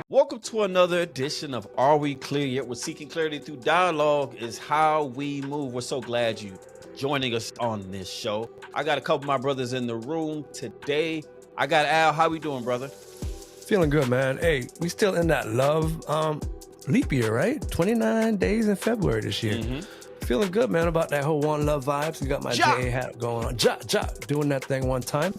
Welcome to another edition of Are We Clear Yet? We're seeking clarity through dialogue is how we move. We're so glad you joining us on this show. I got a couple of my brothers in the room today. I got Al. How we doing, brother? Feeling good, man. Hey, we still in that love leap year, right? 29 days in February this year. Feeling good, man, about that whole one love vibes. We got my JA hat going on. Doing that thing one time.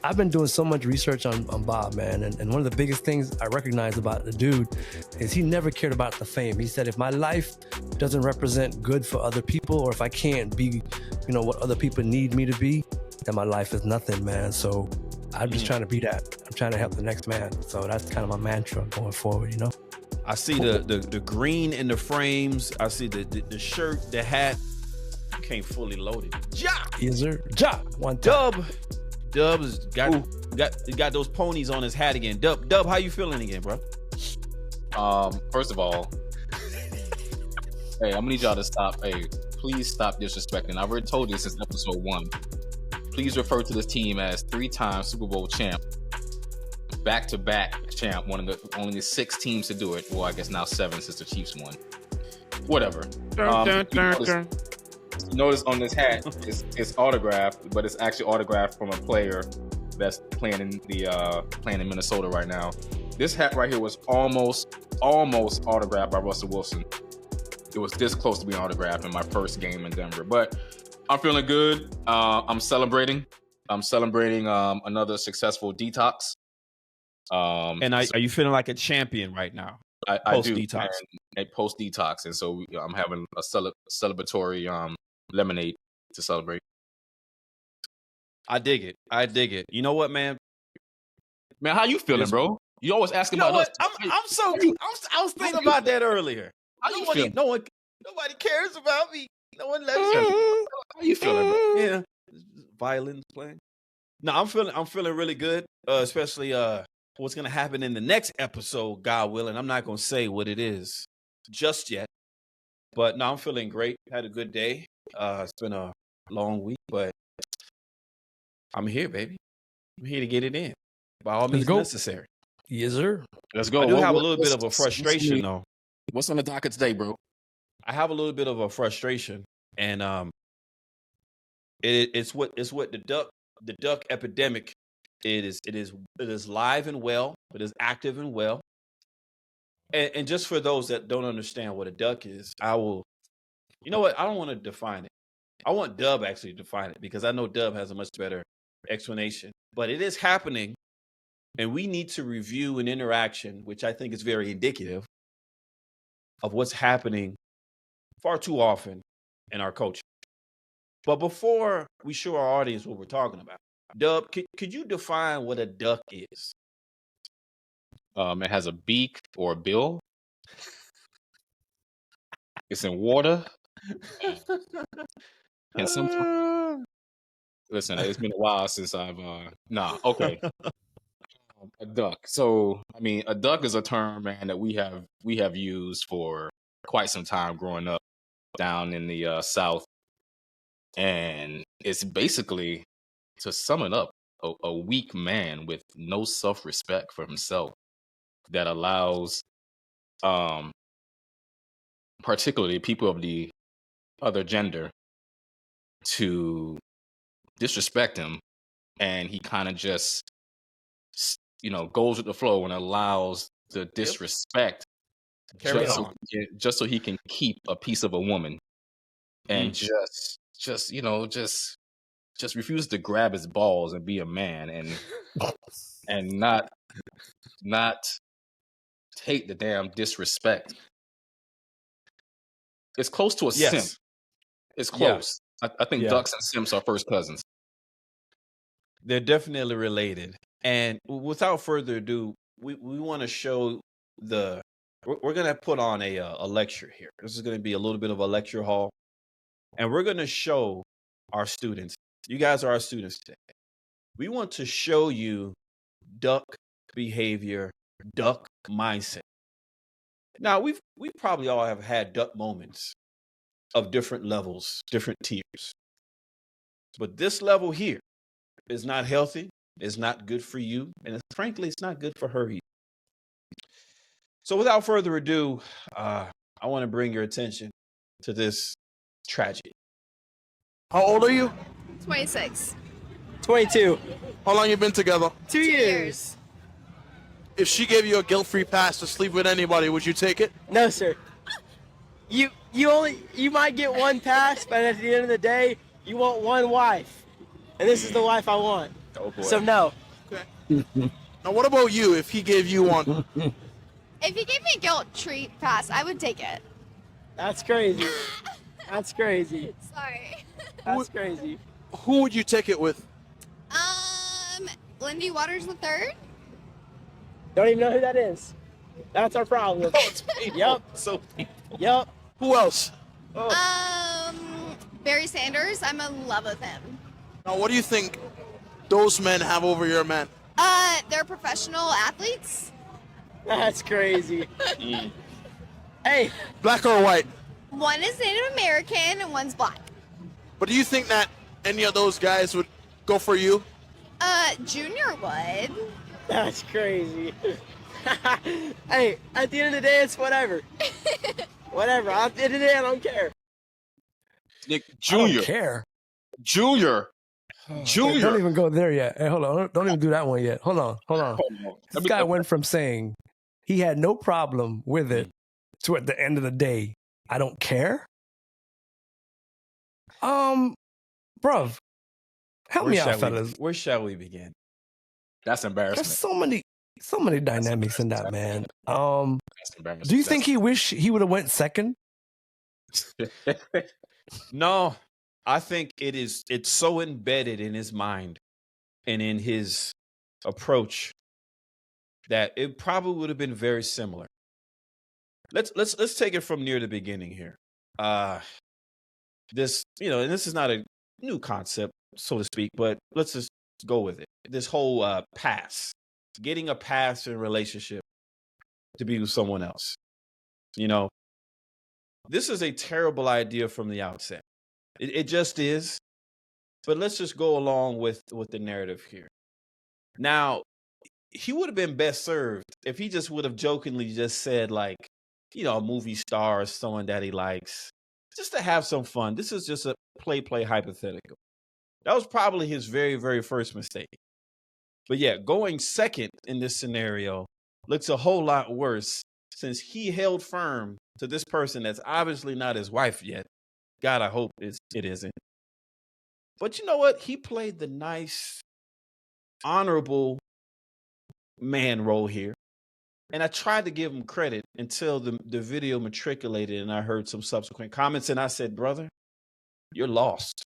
I've been doing so much research on Bob, man, and one of the biggest things I recognize about the dude is he never cared about the fame. He said, if my life doesn't represent good for other people, or if I can't be, what other people need me to be, then my life is nothing, man. So I'm just trying to be that. I'm trying to help the next man. So that's kind of my mantra going forward, I see the green in the frames. I see the shirt, the hat. You can't fully load it. Yes, sir. One time. Dub has got those ponies on his hat again. Dub, how you feeling again, bro? First of all, hey, I'm gonna need y'all to stop. Hey, please stop disrespecting. I've already told you since episode 1. Please refer to this team as 3-time Super Bowl champ, back-to-back champ. One of the only 6 teams to do it. Well, I guess now 7 since the Chiefs won. Whatever. Notice on this hat, it's autographed, but it's actually autographed from a player that's playing in Minnesota right now. This hat right here was almost autographed by Russell Wilson. It was this close to being autographed in my first game in Denver, but I'm feeling good. I'm celebrating. Another successful detox. And are you feeling like a champion right now? I do. Detox. A post detox, and so I'm having a celebratory lemonade to celebrate. I dig it. You know what, man? Man, how you feeling, bro? You always asking about us. I was thinking about that earlier. Nobody cares about me. No one loves me. How you feeling, bro? Yeah, violins playing. No, I'm feeling really good. Especially what's gonna happen in the next episode, God willing. I'm not gonna say what it is just yet, but no, I'm feeling great. Had a good day. It's been a long week, but I'm here, baby. I'm here to get it in by all means necessary. Yes, sir. Let's go. I do have a little bit of a frustration, though. What's on the docket today, bro? I have a little bit of a frustration, and it's what the duck epidemic. It is live and well. It is active and well. And just for those that don't understand what a duck is, I will. You know what? I don't want to define it. I want Dub actually to define it because I know Dub has a much better explanation. But it is happening, and we need to review an interaction, which I think is very indicative of what's happening far too often in our culture. But before we show our audience what we're talking about, Dub, could you define what a duck is? It has a beak or a bill. It's in water. And sometimes, listen, it's been a while since I've okay. A duck. So, I mean, a duck is a term, man, that we have used for quite some time growing up down in the South, and it's basically, to sum it up, a weak man with no self-respect for himself that allows, particularly people of the other gender, to disrespect him, and he kind of just goes with the flow and allows the disrespect just so he can keep a piece of a woman, and just refuse to grab his balls and be a man and not take the damn disrespect. It's close to a simp. It's close. I think ducks and simps are first cousins. They're definitely related. And without further ado, we want to show we're going to put on a lecture here. This is going to be a little bit of a lecture hall. And we're going to show our students. You guys are our students today. We want to show you duck behavior, duck mindset. Now, we probably all have had duck moments of different levels, different tiers. But this level here, It's not healthy. It's not good for you. And frankly, it's not good for her either. So without further ado, I want to bring your attention to this tragedy. How old are you? 26. 22. How long you been together? 2 years. If she gave you a guilt-free pass to sleep with anybody, would you take it? No, sir. You might get one pass, but at the end of the day, you want one wife, and this is the wife I want. Oh boy. So no. Okay. Now, what about you? If he gave you one, If you gave me a guilt treat pass, I would take it. That's crazy. That's crazy. Sorry. That's crazy. who would you take it with? Lindy Waters the third. Don't even know who that is. That's our problem. Yep. So Yep. Who else? Barry Sanders. I'm in love with him. Now, what do you think those men have over your man? They're professional athletes. That's crazy. Hey, Black or white? One is Native American and one's black. But do you think that any of those guys would go for you? Junior would. that's crazy. Hey, at the end of the day, it's whatever. Whatever. At the end of the day, I don't care. Nick I Junior. don't care. Junior. Hey, Junior. don't even go there yet. Hey, hold on. Don't even do that one yet. Hold on. Hold on. This Let me- guy went from saying he had no problem with it to at the end of the day, I don't care. Bruv, help me out, fellas. Where shall we begin? That's There's embarrassment. so many dynamics in that, man. That's embarrassing. Do you think he wish he would have went second? No, I think it's so embedded in his mind and in his approach that it probably would have been very similar. Let's take it from near the beginning here. This, and this is not a new concept, so to speak, but let's just go with it. This whole pass, getting a pass in a relationship to be with someone else. This is a terrible idea from the outset. It just is. But let's just go along with the narrative here. Now, he would have been best served if he just would have jokingly just said, like, a movie star or someone that he likes, just to have some fun. This is just a play hypothetical. That was probably his very, very first mistake. But yeah, going second in this scenario looks a whole lot worse since he held firm to this person that's obviously not his wife yet. God, I hope it isn't. But you know what? He played the nice, honorable man role here. And I tried to give him credit until the video matriculated and I heard some subsequent comments. And I said, brother, you're lost.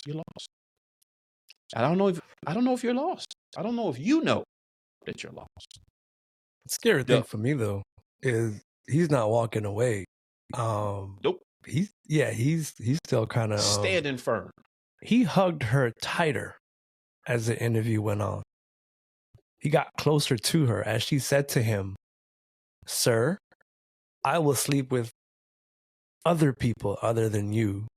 You're lost. I don't know if you're lost. I don't know if you know that you're lost. The scary thing for me though is he's not walking away. Nope. He's still kind of standing firm. He hugged her tighter as the interview went on. He got closer to her as she said to him, "Sir, I will sleep with other people other than you,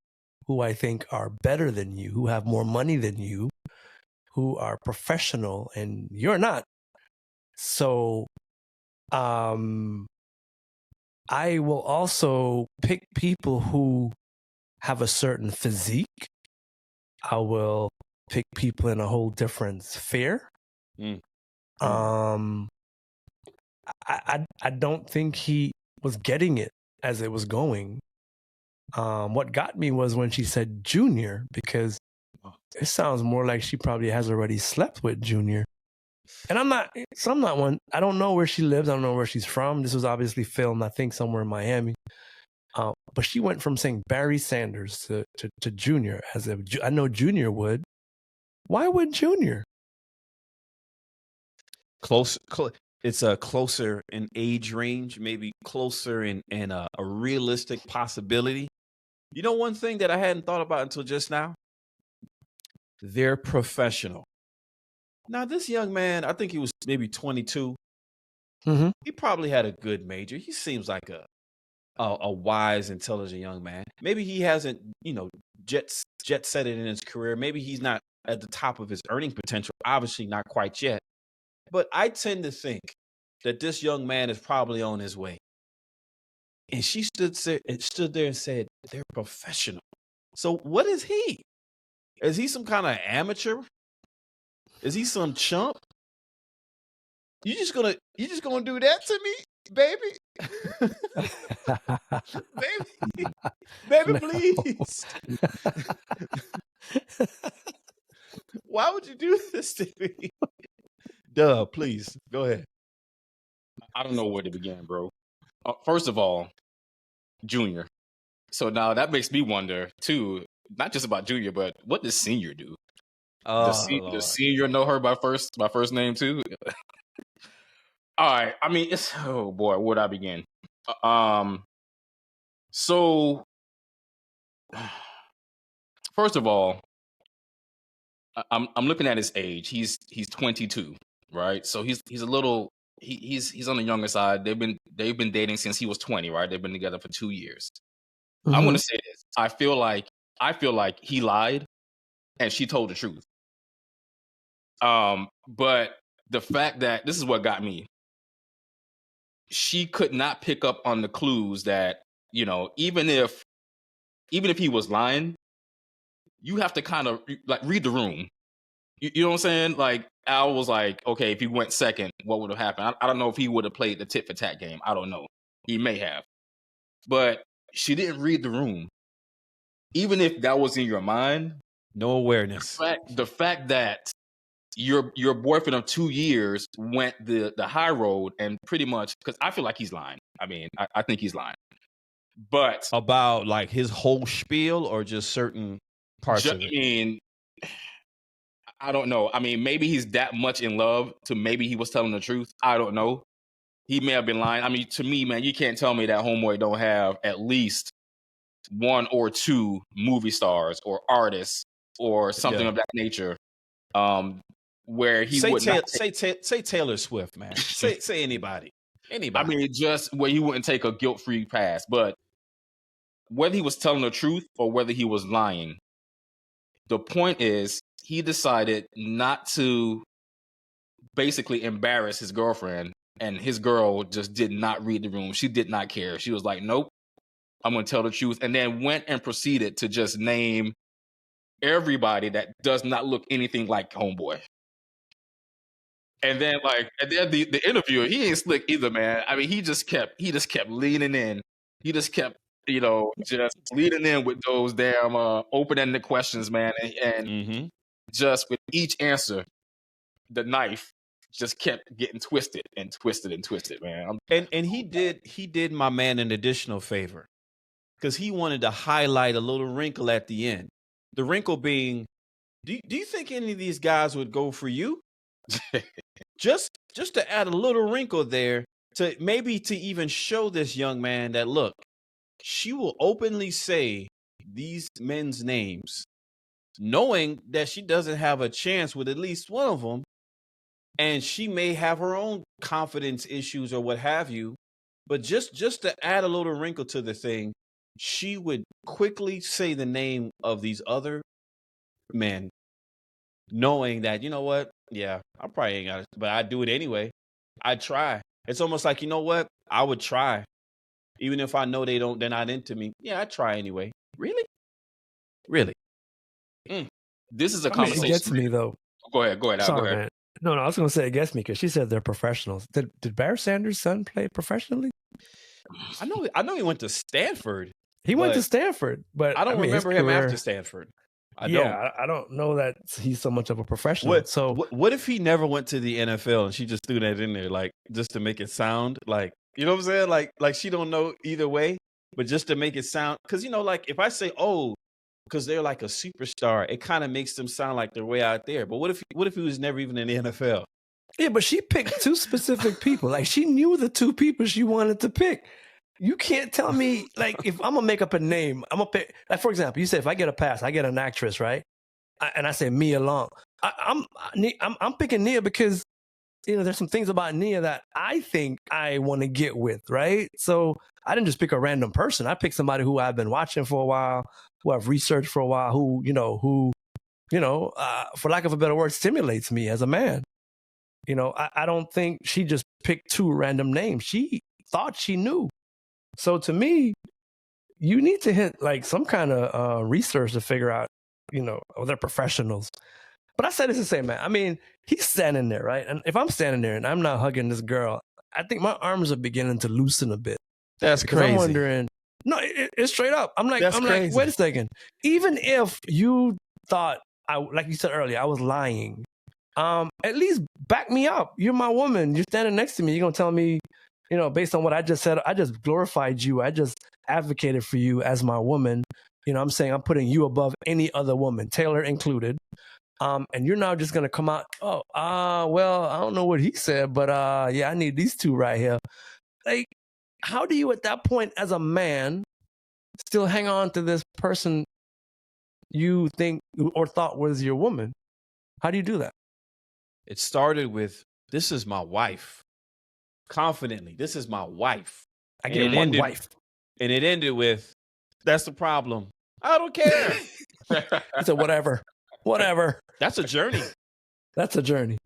who I think are better than you, who have more money than you, who are professional, and you're not. So, I will also pick people who have a certain physique. I will pick people in a whole different sphere." I don't think he was getting it as it was going. What got me was when she said Junior, because it sounds more like she probably has already slept with Junior. And I'm not one. I don't know where she lives. I don't know where she's from. This was obviously filmed, I think, somewhere in Miami. But she went from saying Barry Sanders to Junior, as if I know Junior would. Why would Junior? Close. It's a closer in age range, maybe closer in a realistic possibility. You know, one thing that I hadn't thought about until just now? They're professional. Now, this young man, I think he was maybe 22. Mm-hmm. He probably had a good major. He seems like a wise, intelligent young man. Maybe he hasn't, jet set it in his career. Maybe he's not at the top of his earning potential. Obviously, not quite yet. But I tend to think that this young man is probably on his way. And she stood there and said, "They're professional." So what is he? Is he some kind of amateur? Is he some chump? You just gonna do that to me, baby? baby, No. please. Why would you do this to me? Duh, please go ahead. I don't know where to begin, bro. First of all, Junior. So now that makes me wonder too, not just about Junior, but what does Senior do? Does Senior know her by first name too? All right. I mean, oh boy, where would I begin? So first of all, I'm looking at his age. He's 22, right? So he's a little he's on the younger side. They've been dating since he was 20, right? They've been together for 2 years. I'm going to say this. I feel like he lied and she told the truth. But the fact that this is what got me. She could not pick up on the clues that, even if he was lying, you have to kind of like read the room. You know what I'm saying? Like Al was like, okay, if he went second, what would have happened? I don't know if he would have played the tit for tat game. I don't know. He may have. But she didn't read the room. Even if that was in your mind, no awareness. The fact that your boyfriend of 2 years went the high road and pretty much, because I feel like he's lying. I mean, I think he's lying. But about like his whole spiel or just certain parts of it? I mean, I don't know. I mean, maybe he's that much in love to maybe he was telling the truth. I don't know. He may have been lying. I mean, to me, man, you can't tell me that homeboy don't have at least 1 or 2 movie stars or artists or something of that nature. Where he would not say Taylor Swift, man. say anybody. I mean, just where he wouldn't take a guilt-free pass. But whether he was telling the truth or whether he was lying, the point is he decided not to basically embarrass his girlfriend, and his girl just did not read the room. She did not care. She was like, nope, I'm going to tell the truth. And then went and proceeded to just name everybody that does not look anything like homeboy. And then the interviewer, he ain't slick either, man. I mean, he just kept leaning in. He just kept, just leaning in with those damn open-ended questions, man. And just with each answer, the knife just kept getting twisted and twisted and twisted, man. And he did my man an additional favor, because he wanted to highlight a little wrinkle at the end. The wrinkle being, do you think any of these guys would go for you? just to add a little wrinkle there, to even show this young man that, look, she will openly say these men's names, knowing that she doesn't have a chance with at least one of them, and she may have her own confidence issues or what have you. But just to add a little wrinkle to the thing, she would quickly say the name of these other men, knowing that, you know what? Yeah, I probably ain't got it, but I'd do it anyway. I'd try. It's almost like, you know what? I would try. Even if I know they're not into me. Yeah, I'd try anyway. Really? This is a conversation. It gets me, though. Go ahead. Sorry, go ahead. Man. No, I was going to say it gets me because she said they're professionals. Did Barry Sanders' son play professionally? I know he went to Stanford. He went to Stanford, but I don't remember him after Stanford. I don't know that he's so much of a professional. What if he never went to the NFL and she just threw that in there, like just to make it sound like, you know what I'm saying? Like she don't know either way, but just to make it sound, because like if I say, oh, because they're like a superstar, it kind of makes them sound like they're way out there. But what if he was never even in the NFL? Yeah, but she picked 2 specific people. Like she knew the 2 people she wanted to pick. You can't tell me, like, if I'm gonna make up a name, I'm gonna pick, like, for example, you say if I get a pass, I get an actress, right? And I say Mia Long. I'm picking Nia because there's some things about Nia that I think I want to get with, right? So I didn't just pick a random person. I picked somebody who I've been watching for a while, who I've researched for a while, who for lack of a better word, stimulates me as a man. I don't think she just picked two random names. She thought she knew. So to me, you need to hit like some kind of research to figure out, they're professionals. But I said this to say, man, I mean, he's standing there, right? And if I'm standing there and I'm not hugging this girl, I think my arms are beginning to loosen a bit. That's crazy. I'm wondering, no, it's straight up. I'm like, wait a second. Even if you thought, like you said earlier, I was lying, at least back me up. You're my woman. You're standing next to me. You're going to tell me, based on what I just said, I just glorified you. I just advocated for you as my woman. I'm saying I'm putting you above any other woman, Taylor included. And you're now just going to come out, well, I don't know what he said, but yeah, I need these two right here. Like, how do you at that point as a man still hang on to this person you think or thought was your woman? How do you do that? It started with, this is my wife. Confidently, this is my wife. I get one wife. And it ended with, that's the problem. I don't care. I said, whatever. That's a journey. That's a journey.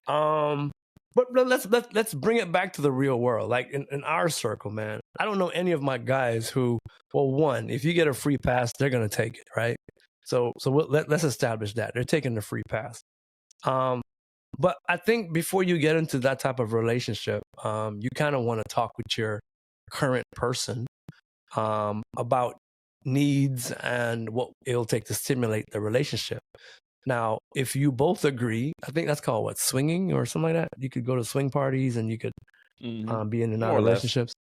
But let's bring it back to the real world. Like in our circle, man, I don't know any of my guys who, well, one, if you get a free pass, they're gonna take it, right? So let's establish that they're taking the free pass. But I think before you get into that type of relationship, you kind of want to talk with your current person about needs and what it'll take to stimulate the relationship. Now, if you both agree, I think that's called swinging or something like that. You could go to swing parties and you could be in and out of relationships,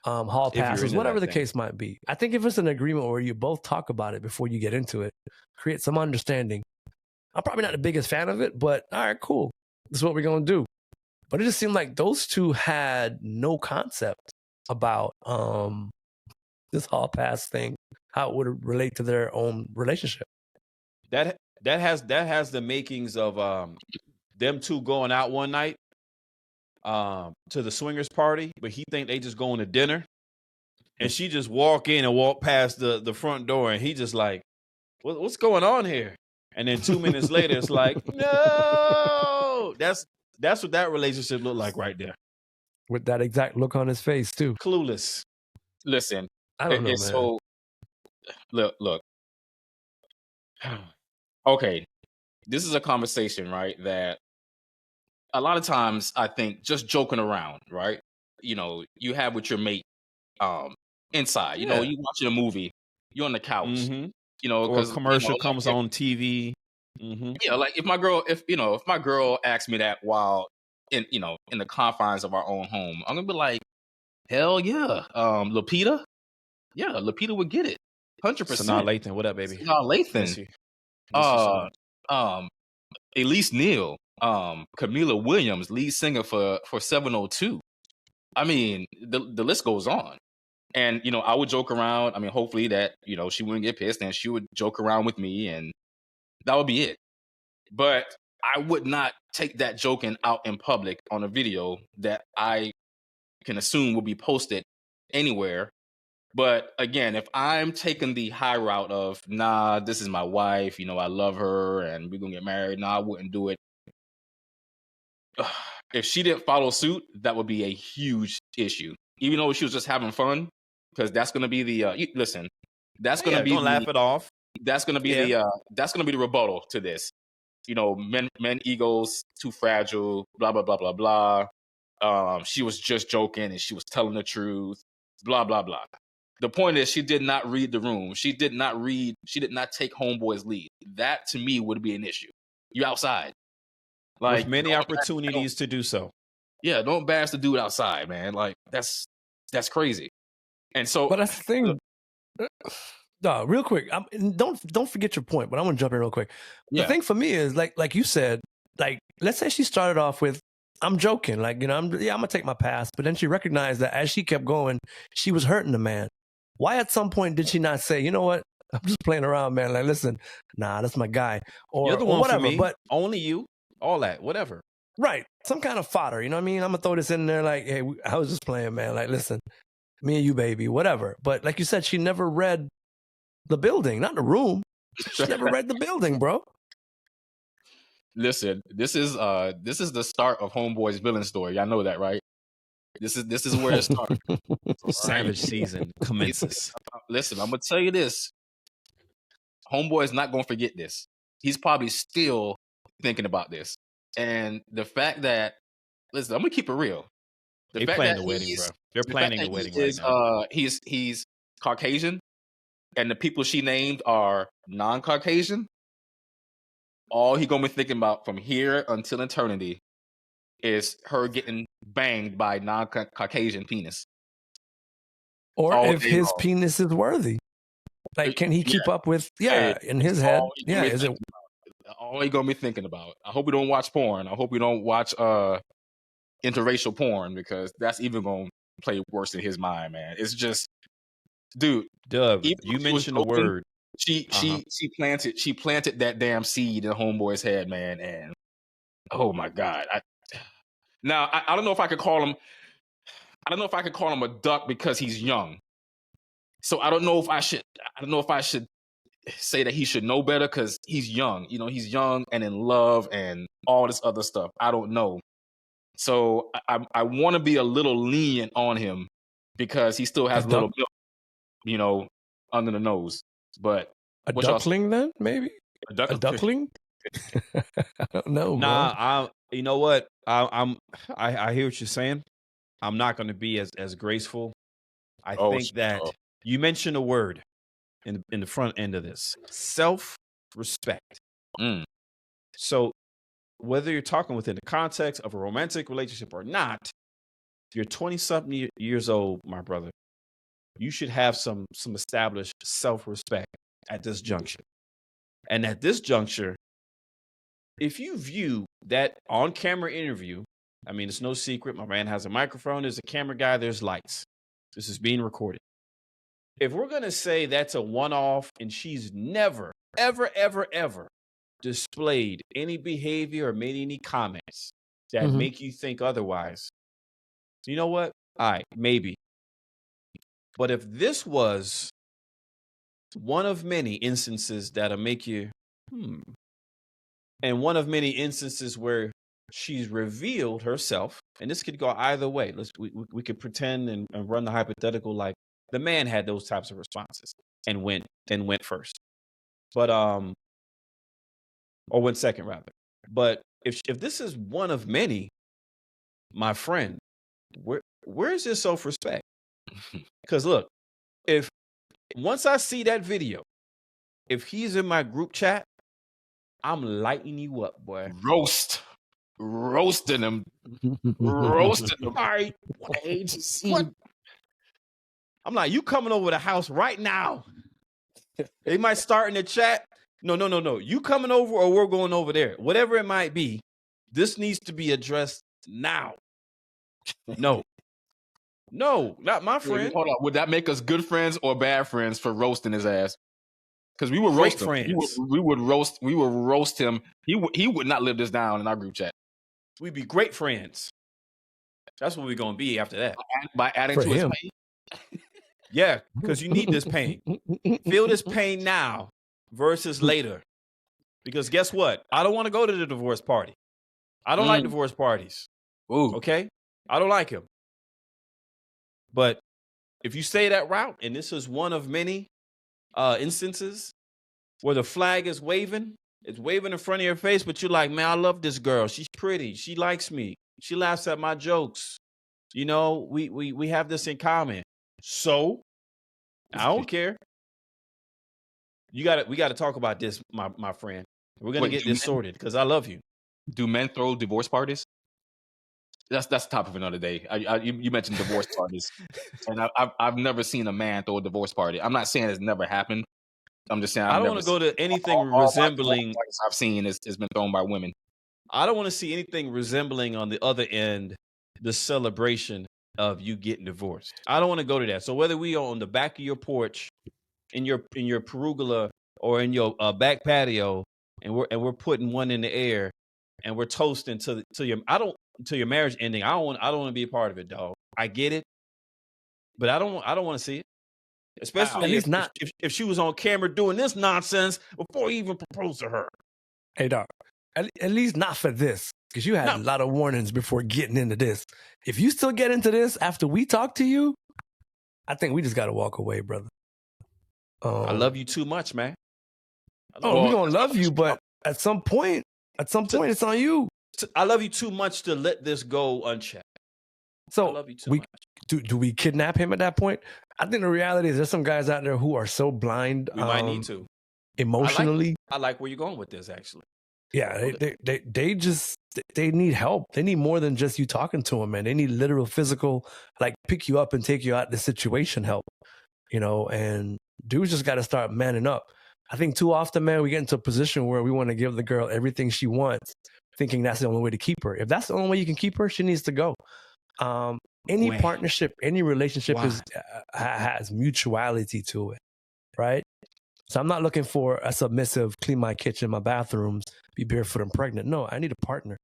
hall passes, whatever the case might be. I think if it's an agreement where you both talk about it before you get into it, create some understanding. I'm probably not the biggest fan of it, but all right, cool. This is what we're going to do. But it just seemed like those two had no concept about this hall pass thing, how it would relate to their own relationship. That has the makings of them two going out one night to the swingers party, but he think they just going to dinner, and she just walk in and walk past the front door, and he just like, what's going on here? And then 2 minutes later, it's like, no. That's what that relationship looked like right there. With that exact look on his face too. Clueless. Listen, I don't know, man. So look. Okay, this is a conversation, right, that a lot of times I think just joking around, right? You have with your mate inside. You watching a movie, you're on the couch, mm-hmm. Or a commercial comes on TV. Mm-hmm. Yeah, like if my girl asks me that while in the confines of our own home, I'm gonna be like, hell yeah, Lupita, Lupita would get it, 100%. Sanaa Lathan, what up, baby? Sanaa Lathan, Elise Neal, Camila Williams, lead singer for 702. I mean, the list goes on. And I would joke around. I mean, hopefully that she wouldn't get pissed, and she would joke around with me, and that would be it. But I would not take that joking out in public on a video that I can assume will be posted anywhere. But again, if I'm taking the high route of, nah, this is my wife, I love her and we're going to get married, nah, I wouldn't do it. If she didn't follow suit, that would be a huge issue. Even though she was just having fun, because that's going to be the, listen, that's going to be, don't laugh it off. That's going to be the rebuttal to this. Men egos, too fragile, blah, blah, blah, blah, blah. She was just joking and she was telling the truth, blah, blah, blah. The point is, she did not read the room. She did not take homeboy's lead. That to me would be an issue. You outside. Like, with many opportunities to do so. Yeah, don't bash the dude outside, man. Like, that's crazy. And so, but that's the thing. No, real quick. Don't forget your point. But I'm gonna jump in real quick. The thing for me is like you said. Like, let's say she started off with, I'm joking. Like, I'm gonna take my pass. But then she recognized that as she kept going, she was hurting the man. Why at some point did she not say, you know what? I'm just playing around, man. Like, listen, nah, that's my guy. Or you're the one whatever. For me. But only you. All that, whatever. Right. some kind of fodder. You know what I mean? I'm gonna throw this in there like, hey, I was just playing, man. Like, listen, me and you, baby, whatever. But like you said, she never read the building, not the room. She never read the building, bro. Listen, this is the start of Homeboy's villain story. Y'all know that, right? This is where it starts. Savage season commences. Listen, I'm gonna tell you this. Homeboy is not gonna forget this. He's probably still thinking about this. And the fact that, listen, I'm gonna keep it real. They planning the wedding, bro. They're planning the wedding right now. He's Caucasian, and the people she named are non-Caucasian. All he gonna be thinking about from here until eternity is her getting banged by non-Caucasian penis. Or if his penis is worthy. Like, can he keep up with, in his head? Yeah, is it? All he gonna be thinking about. I hope we don't watch porn. I hope we don't watch interracial porn, because that's even gonna play worse in his mind, man. It's just, dude. Dub, you mentioned the word. She planted that damn seed in Homeboy's head, man, and oh my God. I don't know if I could call him. I don't know if I could call him a duck because he's young. So I don't know if I should say that he should know better because he's young. You know, he's young and in love and all this other stuff. I don't know. So I want to be a little lenient on him because he still has a little milk, you know, under the nose. But a duckling then, maybe? A duckling? I don't know. Nah, you know what? I hear what you're saying. I'm not going to be as graceful. I think that you mentioned a word in the front end of this: self-respect. So whether you're talking within the context of a romantic relationship or not, you're 20-something years old, my brother. You should have some established self-respect at this juncture. And at this juncture, if you view that on-camera interview, I mean, it's no secret. My man has a microphone. There's a camera guy. There's lights. This is being recorded. If we're going to say that's a one-off and she's never, ever, ever, ever displayed any behavior or made any comments that make you think otherwise, you know what? All right, maybe. But if this was one of many instances that'll make you, and one of many instances where she's revealed herself, and this could go either way. We could pretend and run the hypothetical like the man had those types of responses and went first, but or went second rather. But if this is one of many, my friend, where is your self-respect? Because look, if once I see that video, if he's in my group chat, I'm lighting you up, boy. Roasting him. Roasting him. All right. What? I'm like, you coming over the house right now. They might start in the chat. No. You coming over or we're going over there. Whatever it might be, this needs to be addressed now. No, not my friend. Hold on. Would that make us good friends or bad friends for roasting his ass? Because we would roast him. We would roast him. He would not live this down in our group chat. We'd be great friends. That's what we're gonna be after that. By adding to his pain. Yeah, because you need this pain. Feel this pain now versus later. Because guess what? I don't want to go to the divorce party. I don't like divorce parties. Ooh. Okay? I don't like them. But if you say that route, and this is one of many instances where the flag is waving, it's waving in front of your face, but you're like, man, I love this girl. She's pretty. She likes me. She laughs at my jokes. You know, we have this in common. So I don't care. We got to talk about this, my friend. We're gonna get this sorted because I love you. Do men throw divorce parties? That's the topic of another day. You mentioned divorce parties, and I've never seen a man throw a divorce party. I'm not saying it's never happened. I'm just saying I don't want to go to anything resembling. I've seen has been thrown by women. I don't want to see anything resembling on the other end the celebration of you getting divorced. I don't want to go to that. So whether we are on the back of your porch, in your pergola, or in your back patio, and we're putting one in the air, and we're toasting to your. to your marriage ending. I don't want to be a part of it, dog. I get it, but I don't want to see it. Especially At least if she was on camera doing this nonsense before he even proposed to her. Hey, dog. At least not for this, because you had a lot of warnings before getting into this. If you still get into this after we talk to you, I think we just got to walk away, brother. I love you too much, man. We're gonna love you, but at some point, it's on you. I love you too much to let this go unchecked. So I love you too much. Do we kidnap him at that point? I think the reality is there's some guys out there who are so blind. We might need to emotionally. I like where you're going with this, actually. Yeah, they need help. They need more than just you talking to them, man. They need literal, physical, like pick you up and take you out of the situation help. And dudes just got to start manning up. I think too often, man, we get into a position where we want to give the girl everything she wants, thinking that's the only way to keep her. If that's the only way you can keep her, she needs to go. Any partnership, any relationship has mutuality to it, right? So I'm not looking for a submissive, clean my kitchen, my bathrooms, be barefoot and pregnant. No, I need a partner,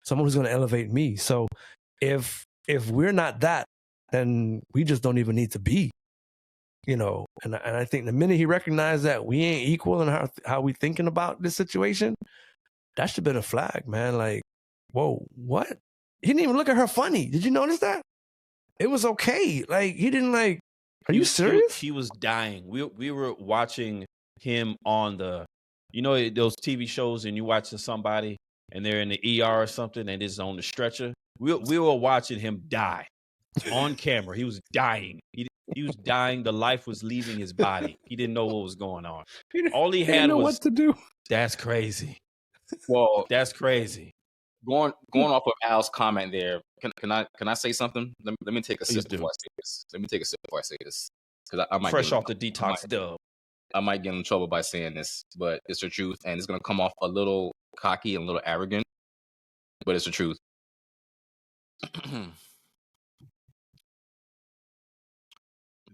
someone who's going to elevate me. So if we're not that, then we just don't even need to be, And I think the minute he recognized that we ain't equal in how we thinking about this situation, that should have been a flag, man. Like, whoa, what? He didn't even look at her funny. Did you notice that? It was okay. Like, he didn't like, are you serious? He was dying. We were watching him on those TV shows, and you watching somebody and they're in the ER or something and it's on the stretcher. We were watching him die on camera. He was dying. He was dying. The life was leaving his body. He didn't know what was going on. All he had didn't know was what to do. That's crazy. Well, that's crazy. Going off of Al's comment there, can I say something? Let me take a sip before I say this. Let me take a sip before I say this, because I might fresh off the detox dub. I might get in trouble by saying this, but it's the truth, and it's gonna come off a little cocky and a little arrogant, but it's the truth.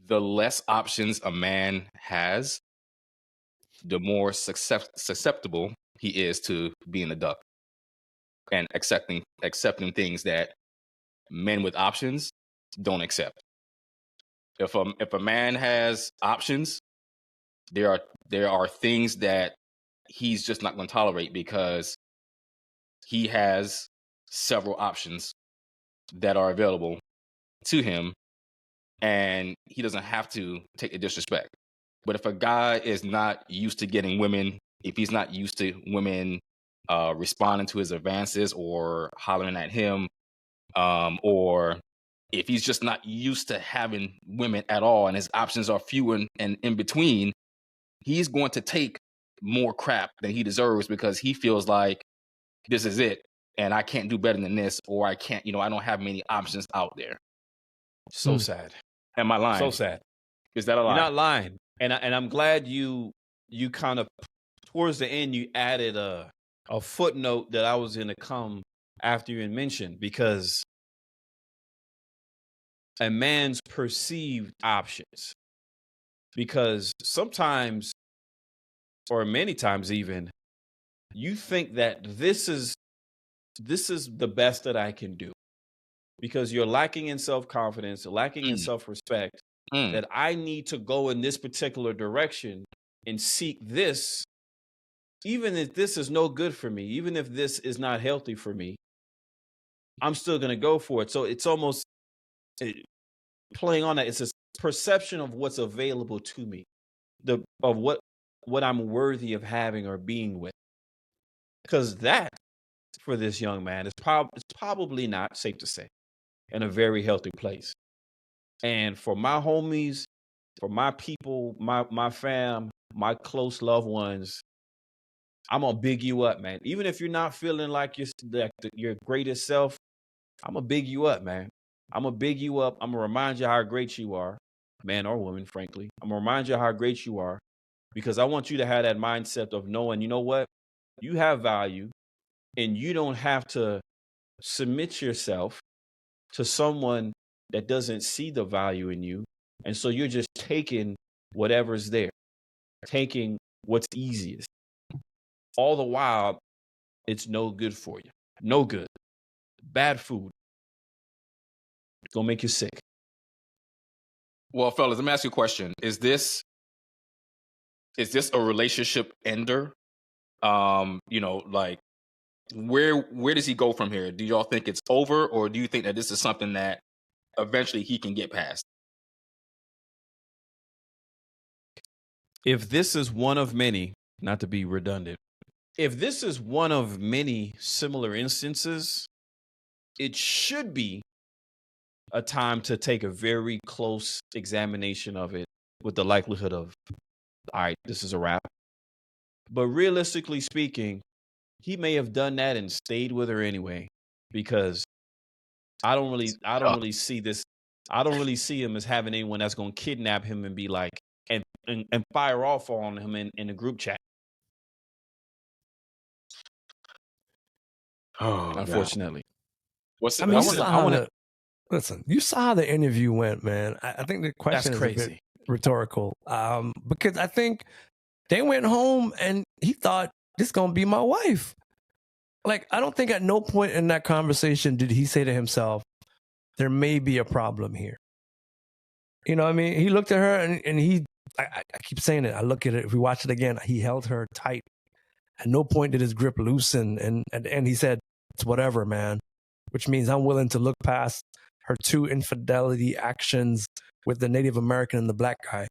The less options a man has, the more susceptible he is to being a duck and accepting things that men with options don't accept. If a man has options, there are things that he's just not going to tolerate because he has several options that are available to him, and he doesn't have to take the disrespect. But if a guy is not used to getting women, if he's not used to women responding to his advances or hollering at him, or if he's just not used to having women at all and his options are few and in between, he's going to take more crap than he deserves because he feels like this is it and I can't do better than this, or I can't, I don't have many options out there. So sad. Am I lying? So sad. Is that a lie? You're not lying. And I'm glad you kind of, towards the end, you added a footnote that I was going to come after you and mention, because a man's perceived options. Because sometimes, or many times even, you think that this is the best that I can do. Because you're lacking in self-confidence, lacking in self-respect, that I need to go in this particular direction and seek this, even if this is no good for me, even if this is not healthy for me, I'm still going to go for it. So it's almost playing on that. It's a perception of what's available to me, of what I'm worthy of having or being with. Because that, for this young man, is probably not, safe to say, in a very healthy place. And for my homies, for my people, my fam, my close loved ones, I'm gonna big you up, man. Even if you're not feeling like your greatest self, I'm gonna big you up, man. I'm gonna big you up. I'm gonna remind you how great you are, man or woman, frankly. I'm gonna remind you how great you are, because I want you to have that mindset of knowing, you know what? You have value, and you don't have to submit yourself to someone that doesn't see the value in you. And so you're just taking whatever's there, taking what's easiest. All the while, it's no good for you. No good. bad food. It's gonna make you sick. Well, fellas, let me ask you a question. Is this a relationship ender? Like where does he go from here? Do y'all think it's over, or do you think that this is something that eventually he can get past? If this is one of many, not to be redundant, if this is one of many similar instances, it should be a time to take a very close examination of it with the likelihood of, all right, this is a wrap. But realistically speaking, he may have done that and stayed with her anyway, because I don't really see this. I don't really see him as having anyone that's going to kidnap him and be like, and fire off on him in the group chat. Oh, unfortunately. What's I mean, listen, you saw how the interview went, man. I think the question is crazy. a bit rhetorical, because I think they went home and he thought, this is going to be my wife. Like, I don't think at no point in that conversation did he say to himself, there may be a problem here. You know what I mean? He looked at her and I keep saying it. I look at it. If we watch it again, he held her tight. At no point did his grip loosen. And at the end, he said, it's whatever, man, which means I'm willing to look past her 2 infidelity actions with the Native American and the black guy.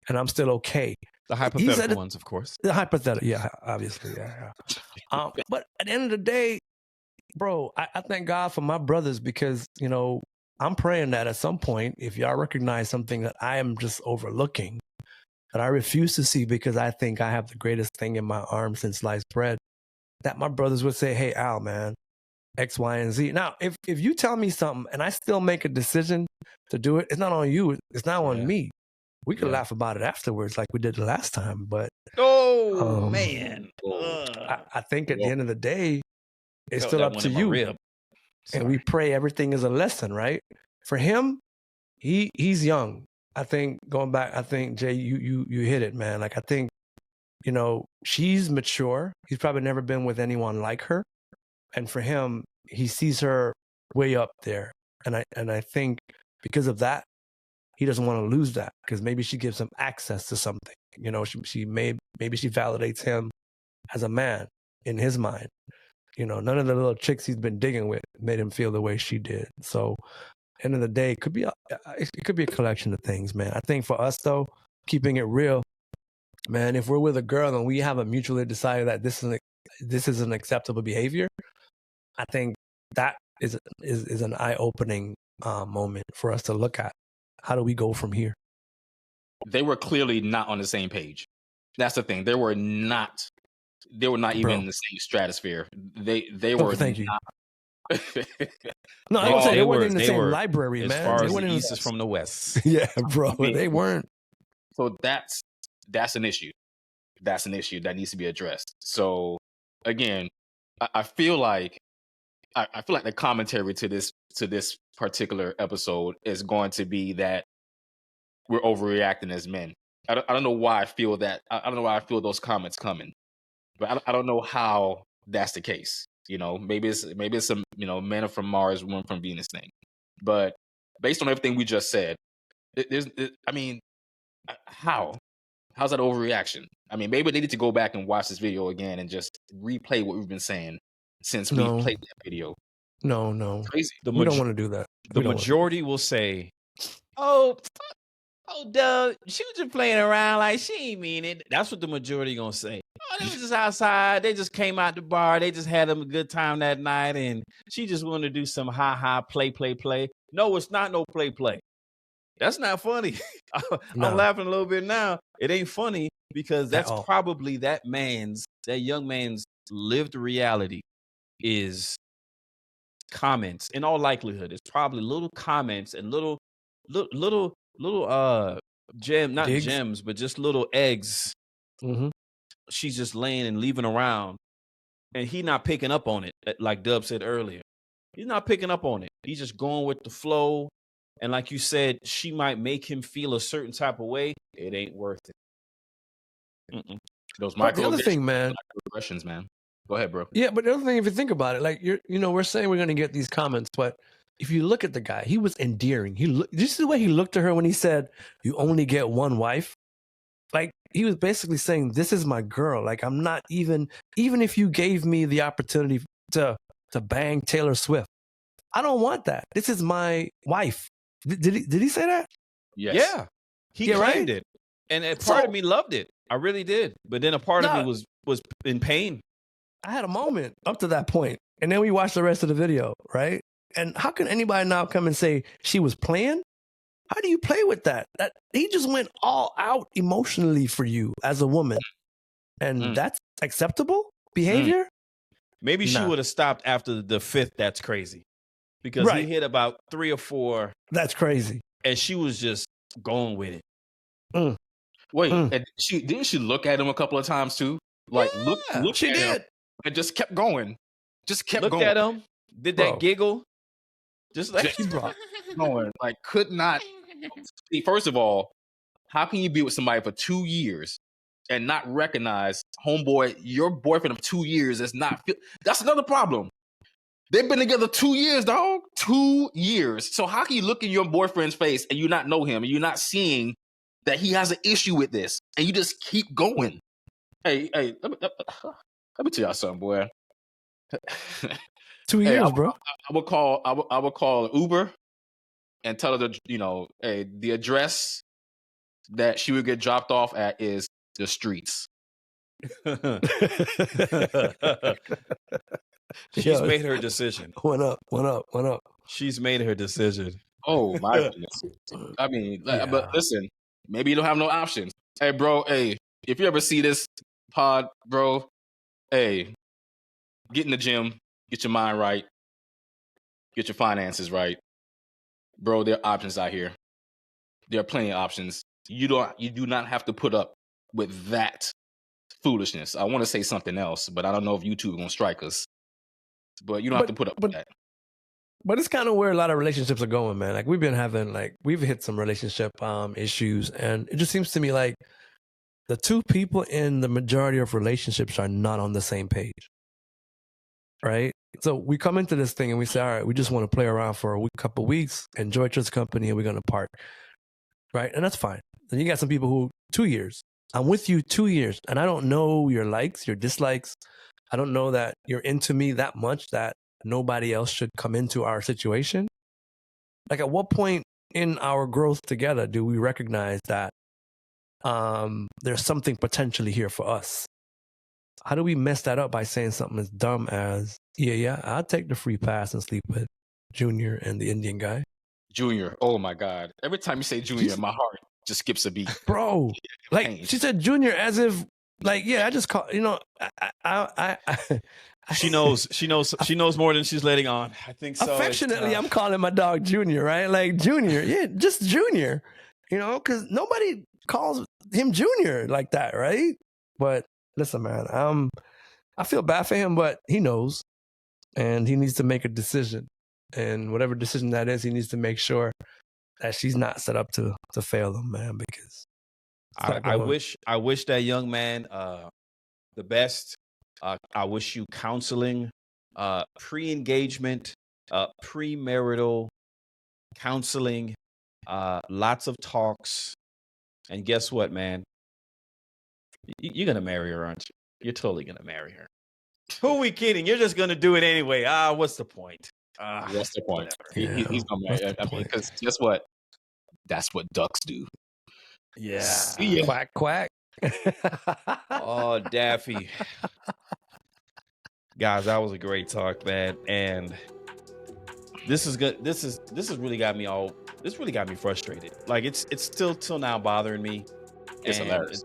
And I'm still okay. The hypothetical ones, of course. The hypothetical, yeah, obviously, yeah. But at the end of the day, bro, I thank God for my brothers, because, you know, I'm praying that at some point, if y'all recognize something that I am just overlooking, that I refuse to see because I think I have the greatest thing in my arm since sliced bread, that my brothers would say, hey, Al, man, X, Y, and Z. Now, if you tell me something and I still make a decision to do it, it's not on you. It's not on me. We could laugh about it afterwards like we did the last time. But man. I think at the end of the day, it's still up to you. And we pray everything is a lesson, right? For him, he's young. I think going back, I think, Jay, you hit it, man. Like, I think, you know, she's mature. He's probably never been with anyone like her. And for him, he sees her way up there. And I think because of that, he doesn't want to lose that, because maybe she gives him access to something. You know, maybe she validates him as a man in his mind. You know, none of the little chicks he's been digging with made him feel the way she did. So, end of the day, it could be a collection of things, man. I think for us though, keeping it real, man, if we're with a girl and we haven't mutually decided that this is an acceptable behavior, I think that is an eye-opening moment for us to look at. How do we go from here? They were clearly not on the same page. That's the thing. They were not even in the same stratosphere. They were. Thank you. No, I would say they weren't in the same library, man. As far as the East is from the West. Yeah, bro. They weren't. So that's an issue. That's an issue that needs to be addressed. So again, I feel like the commentary to this particular episode is going to be that we're overreacting as men. I don't know why I feel that. I don't know why I feel those comments coming, but I don't know how that's the case. You know, maybe it's some, you know, men are from Mars, women from Venus thing. But based on everything we just said, how's that overreaction? I mean, maybe they need to go back and watch this video again and just replay what we've been saying since we played that video. No. Crazy. We don't want to do that. The majority will say, "Oh, Doug, she was just playing around like she ain't mean it." That's what the majority gonna say. Oh, they was just outside. They just came out the bar. They just had them a good time that night, and she just wanted to do some play. No, it's not no play. That's not funny. I'm laughing a little bit now. It ain't funny because that's probably that young man's lived reality is comments. In all likelihood, it's probably little comments and little gems, but just little eggs. Mm-hmm. She's just laying and leaving around, and he not picking up on it. Like Dub said earlier, he's not picking up on it. He's just going with the flow. And like you said, she might make him feel a certain type of way. It ain't worth it. Those the other thing, man, microaggressions, man. Go ahead, bro. Yeah, but the other thing, if you think about it, like we're saying we're gonna get these comments, but if you look at the guy, he was endearing. Did you see the way he looked at her when he said, "You only get one wife"? Like he was basically saying, "This is my girl. Like I'm not even if you gave me the opportunity to bang Taylor Swift, I don't want that. This is my wife." Did he say that? Yes. Yeah, he claimed it, and a part of me loved it. I really did, but then a part of me was in pain. I had a moment up to that point, and then we watched the rest of the video, right? And how can anybody now come and say she was playing? How do you play with that? That he just went all out emotionally for you as a woman, and that's acceptable behavior. Maybe she would have stopped after the 5th. That's crazy, because he hit about 3 or 4. That's crazy, and she was just going with it. Wait, and didn't she look at him a couple of times too? Like look she at did. him and just kept going. Just kept Looked going. at him, did that giggle. Just like she brought going. Like could not see, first of all, how can you be with somebody for 2 years and not recognize, homeboy, your boyfriend of 2 years is not that's another problem. They've been together 2 years, dog. 2 years. So how can you look in your boyfriend's face and you not know him and you're not seeing that he has an issue with this and you just keep going? Hey, let me tell y'all something, boy. 2 years, bro. I would call Uber and tell her the address that she would get dropped off at is the streets. She's made her decision. One up. She's made her decision. Oh my goodness. I mean, but listen, maybe you don't have no options. Hey, bro. Hey, if you ever see this pod, bro, hey, get in the gym, get your mind right, get your finances right, bro. There are options out here. There are plenty of options. You do not have to put up with that foolishness. I want to say something else, but I don't know if YouTube is gonna strike us. But you don't have to put up with that. But it's kind of where a lot of relationships are going, man. Like we've hit some relationship issues, and it just seems to me like the two people in the majority of relationships are not on the same page, right? So we come into this thing and we say, all right, we just want to play around for a couple of weeks, enjoy each other's company, and we're going to part, right? And that's fine. Then you got some people who 2 years. I'm with you 2 years, and I don't know your likes, your dislikes. I don't know that you're into me that much that nobody else should come into our situation. Like, at what point in our growth together do we recognize that there's something potentially here for us? How do we mess that up by saying something as dumb as, yeah, I'll take the free pass and sleep with Junior and the Indian guy? Junior, oh my God. Every time you say Junior, my heart just skips a beat. Bro, like, she said Junior as if, like, yeah, I just call, She knows more than she's letting on. I think so. Affectionately, I'm calling my dog Junior, right? Like, Junior, yeah, just Junior, because nobody calls him Junior like that, right? But listen, man, I feel bad for him, but he knows, and he needs to make a decision. And whatever decision that is, he needs to make sure that she's not set up to fail him, man, because I wish that young man the best. I wish you counseling, pre-engagement, premarital counseling, lots of talks. And guess what, man? You're going to marry her, aren't you? You're totally going to marry her. Who are we kidding? You're just going to do it anyway. What's the point? What's the point? He's going to marry. I mean, because guess what? That's what ducks do. Yeah. Quack, quack. Oh, Daffy. Guys, that was a great talk, man. And this is good. This has really got me frustrated. Like, it's still till now bothering me. It's hilarious.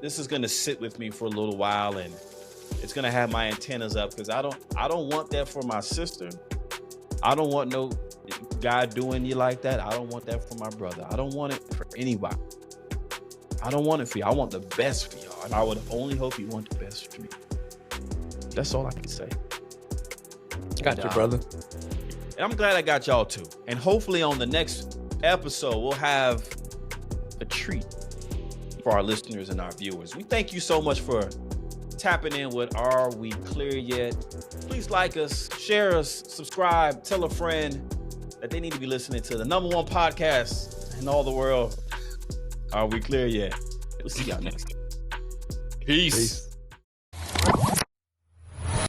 This is gonna sit with me for a little while, and it's gonna have my antennas up, because I don't want that for my sister. I don't want no guy doing you like that. I don't want that for my brother. I don't want it for anybody. I don't want it for you. I want the best for y'all, and I would only hope you want the best for me. That's all I can say. Got you, brother. And I'm glad I got y'all too. And hopefully on the next episode, we'll have a treat for our listeners and our viewers. We thank you so much for tapping in with Are We Clear Yet? Please like us, share us, subscribe, tell a friend that they need to be listening to the #1 podcast in all the world. Are We Clear Yet? We'll see y'all next time. Peace.